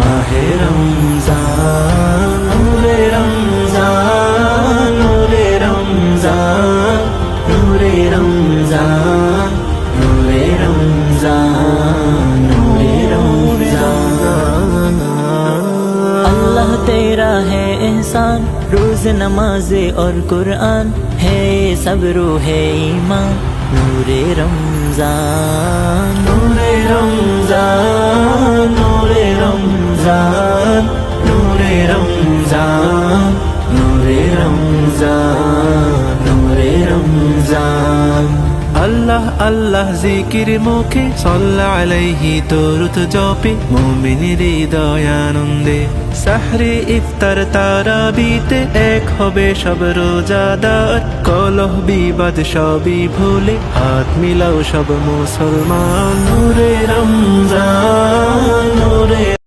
মাহে রমজান নূরে রমজান নূরে রমজান নূরে রমজান নূরে রমজান নূরে রমজান। अल्लाह तेरा है एहसान रोज नमाज़े और कुरान है सब्र है ईमान नूरे रमजान नूरे रमजान नूरे रमजान नूरे रमजान नूरे रमजान नूरे रमजान। আল্লাহ আল্লাহ জিকির মুখে সাল্লা আলাইহি দরুদ জপে মুমিনের হৃদয় আনন্দে সাহরে ইফতার তারাবিতে এক হবে সব রোজাদার কলহ বিবাদ সবই ভুলে হাত মিলাও সব মুসলমান নূরে রমজান নূরে